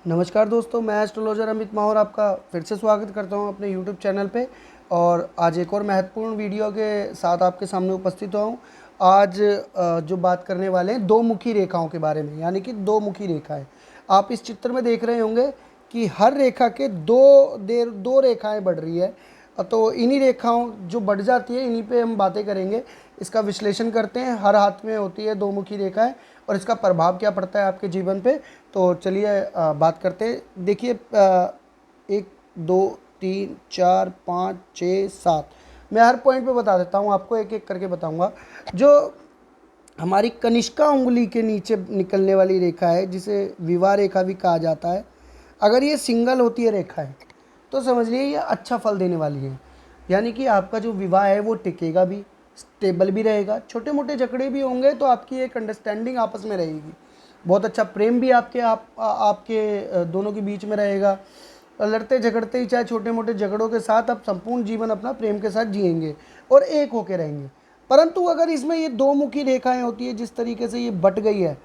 नमस्कार दोस्तों, मैं एस्ट्रोलॉजर अमित माहौर आपका फिर से स्वागत करता हूं अपने यूट्यूब चैनल पे। और आज एक और महत्वपूर्ण वीडियो के साथ आपके सामने उपस्थित हुआ हूं। आज जो बात करने वाले हैं दो मुखी रेखाओं के बारे में, यानी कि दो मुखी रेखाएं। आप इस चित्र में देख रहे होंगे कि हर रेखा के दो रेखाएं बढ़ रही है। तो इन्हीं रेखाओं जो बढ़ जाती है, इन्हीं पे हम बातें करेंगे। इसका विश्लेषण करते हैं। हर हाथ में होती है दो मुखी रेखाएं और इसका प्रभाव क्या पड़ता है आपके जीवन पे। तो चलिए बात करते हैं। देखिए, 1 2 3 4 5 6 7, मैं हर पॉइंट पे बता देता हूँ आपको, एक एक करके बताऊँगा। जो हमारी कनिष्का उंगली के नीचे निकलने वाली रेखा है, जिसे विवाह रेखा भी कहा जाता है, अगर ये सिंगल होती है रेखा है तो समझ लीजिए ये अच्छा फल देने वाली है। यानी कि आपका जो विवाह है वो टिकेगा भी, स्टेबल भी रहेगा। छोटे मोटे झगड़े भी होंगे तो आपकी एक अंडरस्टैंडिंग आपस में रहेगी। बहुत अच्छा प्रेम भी आपके दोनों के बीच में रहेगा। लड़ते झगड़ते ही, चाहे छोटे मोटे झगड़ों के साथ, आप संपूर्ण जीवन अपना प्रेम के साथ जिएंगे और एक होके रहेंगे। परंतु अगर इसमें ये दो मुखी रेखाएं होती है, जिस तरीके से ये बट गई है,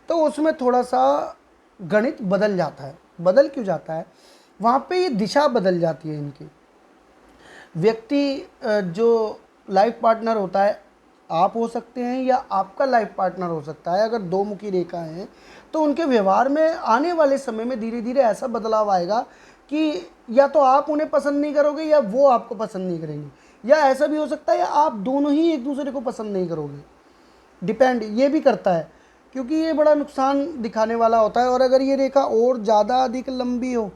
तो उसमें थोड़ा सा गणित बदल जाता है। बदल क्यों जाता है? वहाँ पे ये दिशा बदल जाती है इनकी। व्यक्ति जो लाइफ पार्टनर होता है, आप हो सकते हैं या आपका लाइफ पार्टनर हो सकता है। अगर दो मुखी रेखा है तो उनके व्यवहार में आने वाले समय में धीरे धीरे ऐसा बदलाव आएगा कि या तो आप उन्हें पसंद नहीं करोगे या वो आपको पसंद नहीं करेंगे, या ऐसा भी हो सकता है या आप दोनों ही एक दूसरे को पसंद नहीं करोगे। डिपेंड ये भी करता है, क्योंकि ये बड़ा नुकसान दिखाने वाला होता है। और अगर ये रेखा और ज़्यादा अधिक लंबी हो,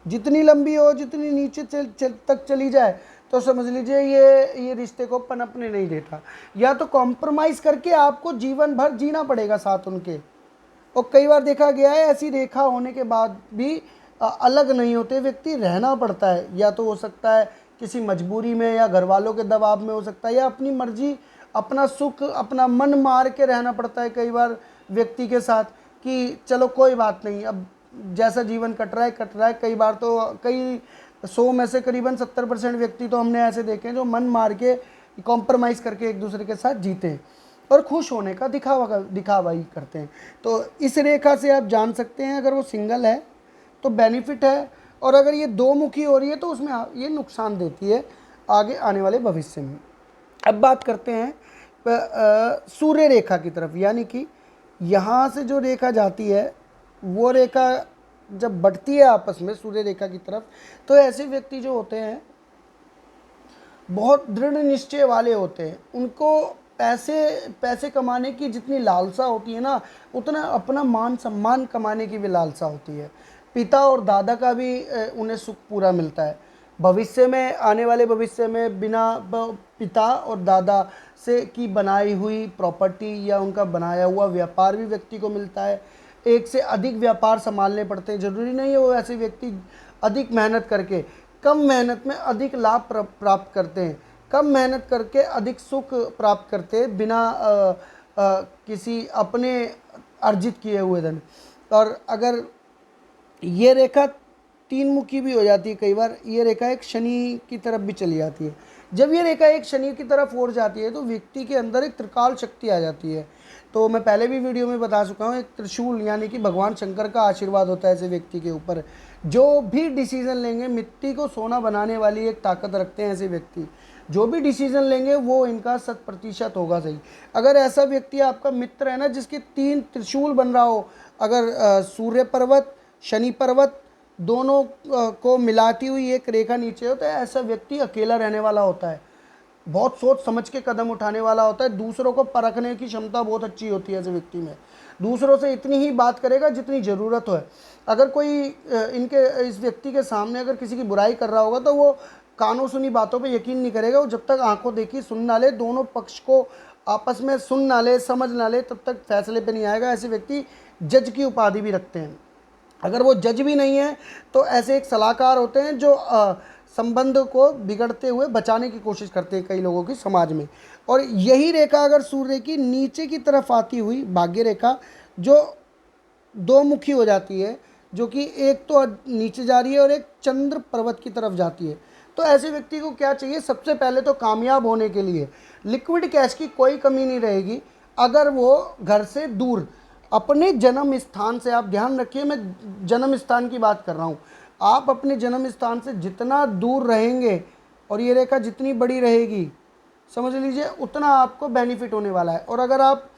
जितनी लंबी हो, जितनी नीचे तक चली जाए, तो समझ लीजिए ये रिश्ते को पनपने नहीं देता। या तो कॉम्प्रोमाइज़ करके आपको जीवन भर जीना पड़ेगा साथ उनके। और कई बार देखा गया है ऐसी रेखा होने के बाद भी अलग नहीं होते व्यक्ति, रहना पड़ता है। या तो हो सकता है किसी मजबूरी में, या घर वालों के दबाव में हो सकता है, या अपनी मर्जी, अपना सुख, अपना मन मार के रहना पड़ता है कई बार व्यक्ति के साथ कि चलो कोई बात नहीं, अब जैसा जीवन कट रहा है कट रहा है। कई बार तो कई 100 में से करीबन 70% व्यक्ति तो हमने ऐसे देखे हैं जो मन मार के कॉम्प्रोमाइज़ करके एक दूसरे के साथ जीते हैं और खुश होने का दिखावा ही करते हैं। तो इस रेखा से आप जान सकते हैं, अगर वो सिंगल है तो बेनिफिट है, और अगर ये दो मुखी हो रही है तो उसमें ये नुकसान देती है आगे आने वाले भविष्य में। अब बात करते हैं सूर्य रेखा की तरफ। यानी कि यहाँ से जो रेखा जाती है, वो रेखा जब बढ़ती है आपस में सूर्य रेखा की तरफ, तो ऐसे व्यक्ति जो होते हैं बहुत दृढ़ निश्चय वाले होते हैं। उनको पैसे कमाने की जितनी लालसा होती है ना, उतना अपना मान सम्मान कमाने की भी लालसा होती है। पिता और दादा का भी उन्हें सुख पूरा मिलता है। भविष्य में, आने वाले भविष्य में, बिना पिता और दादा से की बनाई हुई प्रॉपर्टी या उनका बनाया हुआ व्यापार भी व्यक्ति को मिलता है। एक से अधिक व्यापार संभालने पड़ते हैं। ज़रूरी नहीं है वो ऐसे व्यक्ति अधिक मेहनत करके, कम मेहनत में अधिक लाभ प्राप्त करते हैं। कम मेहनत करके अधिक सुख प्राप्त करते हैं, बिना किसी अपने अर्जित किए हुए धन। और अगर ये रेखा तीन मुखी भी हो जाती है, कई बार ये रेखा एक शनि की तरफ भी चली जाती है। जब ये रेखा एक शनि की तरफ ओर जाती है तो व्यक्ति के अंदर एक त्रिकाल शक्ति आ जाती है। तो मैं पहले भी वीडियो में बता चुका हूँ, एक त्रिशूल यानी कि भगवान शंकर का आशीर्वाद होता है ऐसे व्यक्ति के ऊपर। जो भी डिसीजन लेंगे, मिट्टी को सोना बनाने वाली एक ताकत रखते हैं ऐसे व्यक्ति। जो भी डिसीजन लेंगे वो इनका 100% होगा सही। अगर ऐसा व्यक्ति आपका मित्र है ना, जिसके 3 त्रिशूल बन रहा हो, अगर सूर्य पर्वत, शनि पर्वत दोनों को मिलाती हुई एक रेखा नीचे हो, तो ऐसा व्यक्ति अकेला रहने वाला होता है। बहुत सोच समझ के कदम उठाने वाला होता है। दूसरों को परखने की क्षमता बहुत अच्छी होती है ऐसे व्यक्ति में। दूसरों से इतनी ही बात करेगा जितनी ज़रूरत हो। अगर कोई इनके इस व्यक्ति के सामने अगर किसी की बुराई कर रहा होगा तो वो कानों सुनी बातों पे यकीन नहीं करेगा। वो जब तक आंखों देखी सुन ना ले, दोनों पक्ष को आपस में सुन ना ले, समझ ना ले, तब तक फैसले पे नहीं आएगा। ऐसे व्यक्ति जज की उपाधि भी रखते हैं। अगर वो जज भी नहीं है तो ऐसे एक सलाहकार होते हैं जो संबंध को बिगड़ते हुए बचाने की कोशिश करते हैं कई लोगों की समाज में। और यही रेखा अगर सूर्य की नीचे की तरफ आती हुई भाग्य रेखा, जो दो मुखी हो जाती है, जो कि एक तो नीचे जा रही है और एक चंद्र पर्वत की तरफ जाती है, तो ऐसे व्यक्ति को क्या चाहिए? सबसे पहले तो कामयाब होने के लिए लिक्विड कैश की कोई कमी नहीं रहेगी। अगर वो घर से दूर अपने जन्म स्थान से, आप ध्यान रखिए मैं जन्म स्थान की बात कर रहा हूँ, आप अपने जन्म स्थान से जितना दूर रहेंगे और ये रेखा जितनी बड़ी रहेगी, समझ लीजिए उतना आपको बेनिफिट होने वाला है। और अगर आप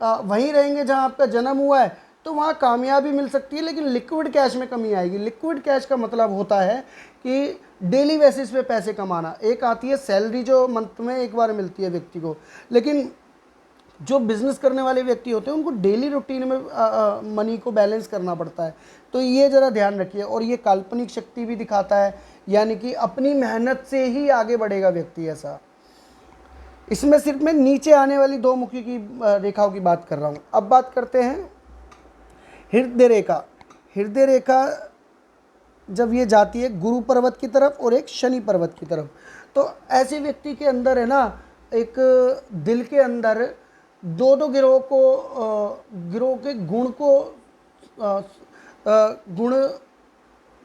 वहीं रहेंगे जहां आपका जन्म हुआ है तो वहाँ कामयाबी मिल सकती है, लेकिन लिक्विड कैश में कमी आएगी। लिक्विड कैश का मतलब होता है कि डेली बेसिस पे पैसे कमाना। एक आती है सैलरी जो मंथ में एक बार मिलती है व्यक्ति को, लेकिन जो बिजनेस करने वाले व्यक्ति होते हैं उनको डेली रूटीन में मनी को बैलेंस करना पड़ता है। तो ये ज़रा ध्यान रखिए। और ये काल्पनिक शक्ति भी दिखाता है, यानी कि अपनी मेहनत से ही आगे बढ़ेगा व्यक्ति ऐसा। इसमें सिर्फ मैं नीचे आने वाली दो मुखी की रेखाओं की बात कर रहा हूँ। अब बात करते हैं हृदय रेखा। हृदय रेखा जब ये जाती है गुरु पर्वत की तरफ और एक शनि पर्वत की तरफ, तो ऐसे व्यक्ति के अंदर है ना, एक दिल के अंदर दो दो गिरोह के गुण को गुण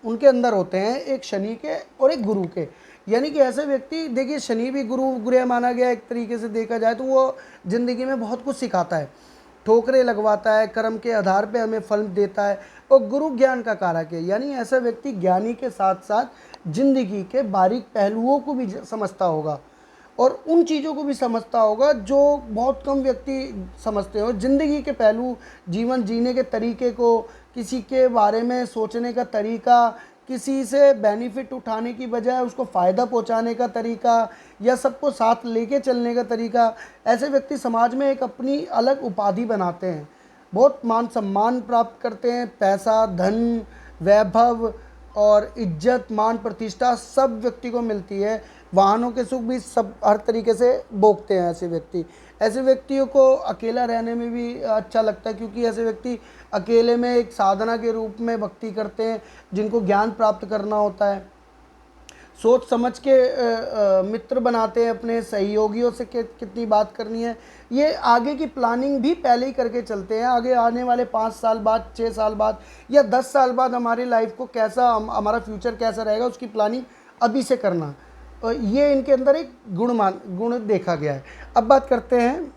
उनके अंदर होते हैं, एक शनि के और एक गुरु के। यानी कि ऐसे व्यक्ति, देखिए शनि भी गुरु ग्रह माना गया एक तरीके से देखा जाए तो, वो ज़िंदगी में बहुत कुछ सिखाता है, ठोकरें लगवाता है, कर्म के आधार पे हमें फल देता है, और गुरु ज्ञान का कारक है। यानी ऐसा व्यक्ति ज्ञानी के साथ साथ जिंदगी के बारीक पहलुओं को भी समझता होगा और उन चीज़ों को भी समझता होगा जो बहुत कम व्यक्ति समझते हो। ज़िंदगी के पहलू, जीवन जीने के तरीके को, किसी के बारे में सोचने का तरीका, किसी से बेनिफिट उठाने की बजाय उसको फ़ायदा पहुंचाने का तरीका, या सबको साथ लेके चलने का तरीका, ऐसे व्यक्ति समाज में एक अपनी अलग उपाधि बनाते हैं, बहुत मान सम्मान प्राप्त करते हैं। पैसा, धन, वैभव और इज्जत, मान, प्रतिष्ठा सब व्यक्ति को मिलती है। वाहनों के सुख भी सब हर तरीके से भोगते हैं ऐसे व्यक्ति। ऐसे व्यक्तियों को अकेला रहने में भी अच्छा लगता है, क्योंकि ऐसे व्यक्ति अकेले में एक साधना के रूप में भक्ति करते हैं, जिनको ज्ञान प्राप्त करना होता है। सोच समझ के मित्र बनाते हैं, अपने सहयोगियों से कितनी बात करनी है, ये आगे की प्लानिंग भी पहले ही करके चलते हैं। आगे आने वाले 5 साल बाद, 6 साल बाद या 10 साल बाद हमारी लाइफ को कैसा, हमारा फ्यूचर कैसा रहेगा, उसकी प्लानिंग अभी से करना, ये इनके अंदर एक गुण देखा गया है। अब बात करते हैं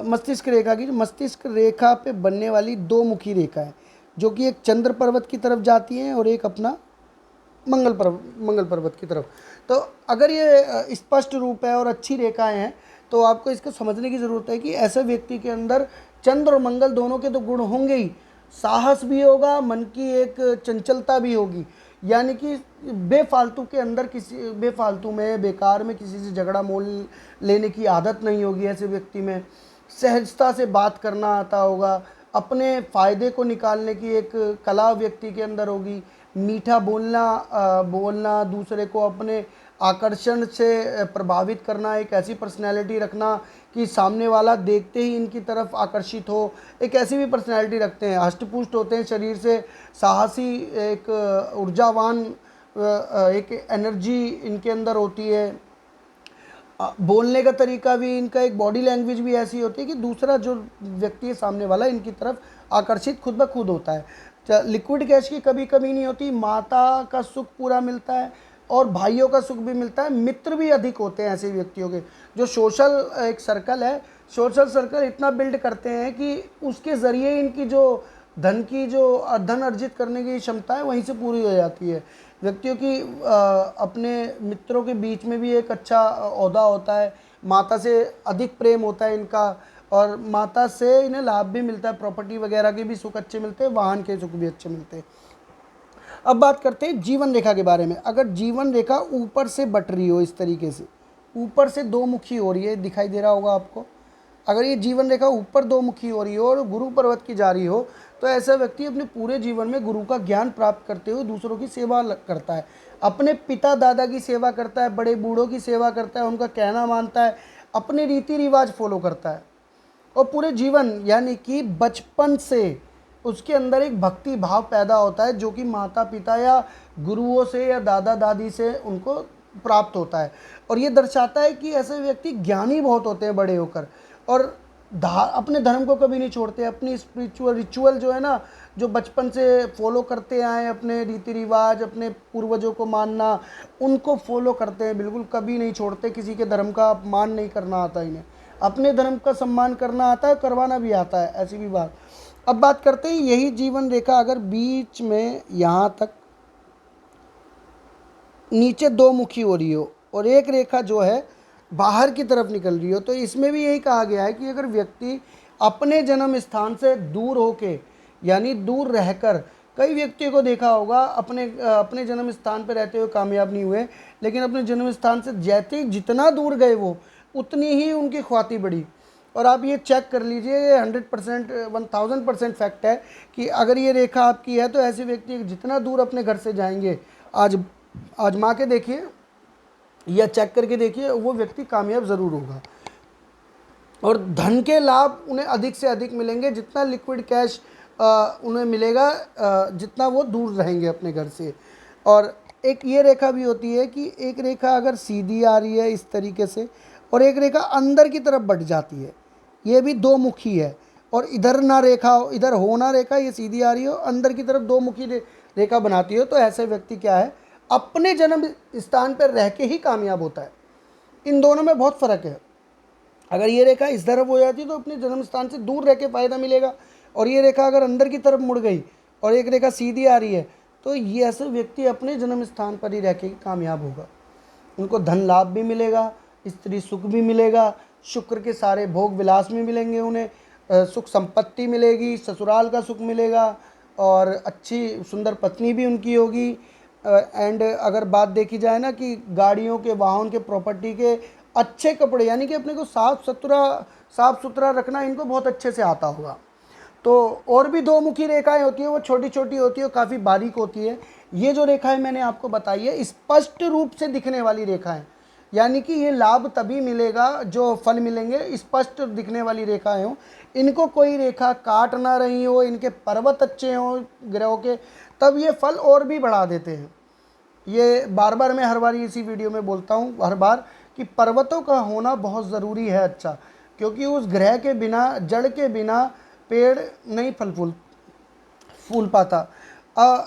मस्तिष्क रेखा की। मस्तिष्क रेखा पे बनने वाली दो मुखी रेखा है, जो कि एक चंद्र पर्वत की तरफ जाती है और एक अपना मंगल पर्वत की तरफ। तो अगर ये स्पष्ट रूप है और अच्छी रेखाएं हैं तो आपको इसको समझने की ज़रूरत है कि ऐसे व्यक्ति के अंदर चंद्र और मंगल दोनों के तो गुण होंगे ही, साहस भी होगा, मन की एक चंचलता भी होगी। यानी कि बेफालतू के अंदर, किसी बेफालतू में, बेकार में किसी से झगड़ा मोल लेने की आदत नहीं होगी ऐसे व्यक्ति में। सहजता से बात करना आता होगा, अपने फ़ायदे को निकालने की एक कला व्यक्ति के अंदर होगी। मीठा बोलना, दूसरे को अपने आकर्षण से प्रभावित करना, एक ऐसी पर्सनैलिटी रखना कि सामने वाला देखते ही इनकी तरफ आकर्षित हो, एक ऐसी भी पर्सनैलिटी रखते हैं। हष्टपुष्ट होते हैं शरीर से, साहसी, एक ऊर्जावान, एक एनर्जी इनके अंदर होती है। बोलने का तरीका भी इनका, एक बॉडी लैंग्वेज भी ऐसी होती है कि दूसरा जो व्यक्ति है सामने वाला, इनकी तरफ आकर्षित खुद ब खुद होता है। लिक्विड कैश की कभी कमी नहीं होती, माता का सुख पूरा मिलता है और भाइयों का सुख भी मिलता है। मित्र भी अधिक होते हैं ऐसे व्यक्तियों के। जो सोशल एक सर्कल है, सोशल सर्कल इतना बिल्ड करते हैं कि उसके ज़रिए इनकी जो धन अर्जित करने की क्षमता है वहीं से पूरी हो जाती है। व्यक्तियों की अपने मित्रों के बीच में भी एक अच्छा ओहदा होता है, माता से अधिक प्रेम होता है इनका, और माता से इन्हें लाभ भी मिलता है, प्रॉपर्टी वगैरह के भी सुख अच्छे मिलते हैं, वाहन के सुख भी अच्छे मिलते हैं। अब बात करते हैं जीवन रेखा के बारे में। अगर जीवन रेखा ऊपर से बट रही हो, इस तरीके से ऊपर से दो मुखी हो रही है, दिखाई दे रहा होगा आपको। अगर ये जीवन रेखा ऊपर दो मुखी हो रही हो और गुरु पर्वत की जा रही हो, तो ऐसा व्यक्ति अपने पूरे जीवन में गुरु का ज्ञान प्राप्त करते हुए दूसरों की सेवा करता है, अपने पिता दादा की सेवा करता है, बड़े बूढ़ों की सेवा करता है, उनका कहना मानता है, अपने रीति रिवाज फॉलो करता है, और पूरे जीवन यानी कि बचपन से उसके अंदर एक भक्ति भाव पैदा होता है, जो कि माता पिता या गुरुओं से या दादा दादी से उनको प्राप्त होता है। और ये दर्शाता है कि ऐसे व्यक्ति ज्ञानी बहुत होते हैं बड़े होकर, और अपने धर्म को कभी नहीं छोड़ते। अपनी स्पिरिचुअल रिचुअल जो है ना, जो बचपन से फॉलो करते आए, अपने रीति रिवाज, अपने पूर्वजों को मानना, उनको फॉलो करते हैं, बिल्कुल कभी नहीं छोड़ते। किसी के धर्म का अपमान नहीं करना आता इन्हें, अपने धर्म का सम्मान करना आता है, करवाना भी आता है, ऐसी भी बात। अब बात करते हैं यही जीवन रेखा अगर बीच में यहाँ तक नीचे दो मुखी हो रही हो और एक रेखा जो है बाहर की तरफ निकल रही हो, तो इसमें भी यही कहा गया है कि अगर व्यक्ति अपने जन्म स्थान से दूर होके यानी दूर रहकर, कई व्यक्तियों को देखा होगा अपने जन्म स्थान पर रहते हुए कामयाब नहीं हुए, लेकिन अपने जन्म स्थान से जैसे ही जितना दूर गए वो उतनी ही उनकी ख्वाती बढ़ी। और आप ये चेक कर लीजिए, ये 100% 1000% फैक्ट है कि अगर ये रेखा आपकी है तो ऐसे व्यक्ति जितना दूर अपने घर से जाएंगे, आज आजमा के देखिए या चेक करके देखिए, वो व्यक्ति कामयाब ज़रूर होगा और धन के लाभ उन्हें अधिक से अधिक मिलेंगे। जितना लिक्विड कैश उन्हें मिलेगा जितना वो दूर रहेंगे अपने घर से। और एक ये रेखा भी होती है कि एक रेखा अगर सीधी आ रही है इस तरीके से और एक रेखा अंदर की तरफ बढ़ जाती है, ये भी दो मुखी है। और इधर ना रेखा हो, इधर हो ना रेखा, ये सीधी आ रही हो, अंदर की तरफ दो मुखी रेखा बनाती हो, तो ऐसे व्यक्ति क्या है अपने जन्म स्थान पर रह के ही कामयाब होता है। इन दोनों में बहुत फ़र्क है। अगर ये रेखा इस तरफ हो जाती तो अपने जन्म स्थान से दूर रह के फ़ायदा मिलेगा, और ये रेखा अगर अंदर की तरफ मुड़ गई और एक रेखा सीधी आ रही है तो ये ऐसे व्यक्ति अपने जन्म स्थान पर ही रह के कामयाब होगा। उनको धन लाभ भी मिलेगा, स्त्री सुख भी मिलेगा, शुक्र के सारे भोग विलास भी मिलेंगे उन्हें, सुख संपत्ति मिलेगी, ससुराल का सुख मिलेगा और अच्छी सुंदर पत्नी भी उनकी होगी। एंड अगर बात देखी जाए ना कि गाड़ियों के, वाहन के, प्रॉपर्टी के, अच्छे कपड़े, यानी कि अपने को साफ सुथरा रखना इनको बहुत अच्छे से आता होगा। तो और भी दो मुखी रेखाएं होती है, वो छोटी छोटी होती है, काफ़ी बारीक होती है। ये जो रेखाएं मैंने आपको बताई है स्पष्ट रूप से दिखने वाली रेखाएं, यानी कि ये लाभ तभी मिलेगा जो फल मिलेंगे स्पष्ट दिखने वाली रेखाएं हो। इनको कोई रेखा काट ना रही हो, इनके पर्वत अच्छे हों ग्रहों के, तब ये फल और भी बढ़ा देते हैं। ये बार बार मैं हर बार इसी वीडियो में बोलता हूँ हर बार कि पर्वतों का होना बहुत ज़रूरी है अच्छा, क्योंकि उस ग्रह के बिना, जड़ के बिना पेड़ नहीं फूल पाता।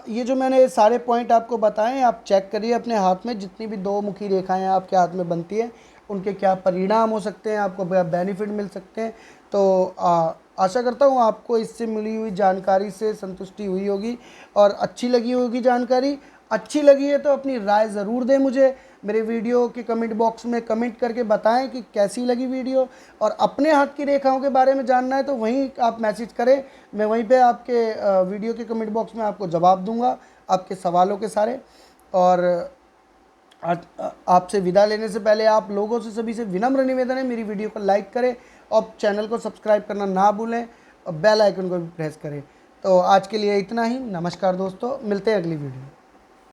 ये जो मैंने सारे पॉइंट आपको बताएं आप चेक करिए अपने हाथ में, जितनी भी दो मुखी रेखाएं आपके हाथ में बनती है उनके क्या परिणाम हो सकते हैं, आपको बेनिफिट मिल सकते हैं। तो आशा करता हूँ आपको इससे मिली हुई जानकारी से संतुष्टि हुई होगी और अच्छी लगी होगी जानकारी। अच्छी लगी है तो अपनी राय ज़रूर दें मुझे, मेरे वीडियो के कमेंट बॉक्स में कमेंट करके बताएं कि कैसी लगी वीडियो। और अपने हाथ की रेखाओं के बारे में जानना है तो वहीं आप मैसेज करें, मैं वहीं पे आपके वीडियो के कमेंट बॉक्स में आपको जवाब दूंगा आपके सवालों के सारे। और आपसे विदा लेने से पहले आप लोगों से सभी से विनम्र निवेदन है, मेरी वीडियो को लाइक करें और चैनल को सब्सक्राइब करना ना भूलें और बेल आइकन को भी प्रेस करें। तो आज के लिए इतना ही, नमस्कार दोस्तों, मिलते हैं अगली वीडियो।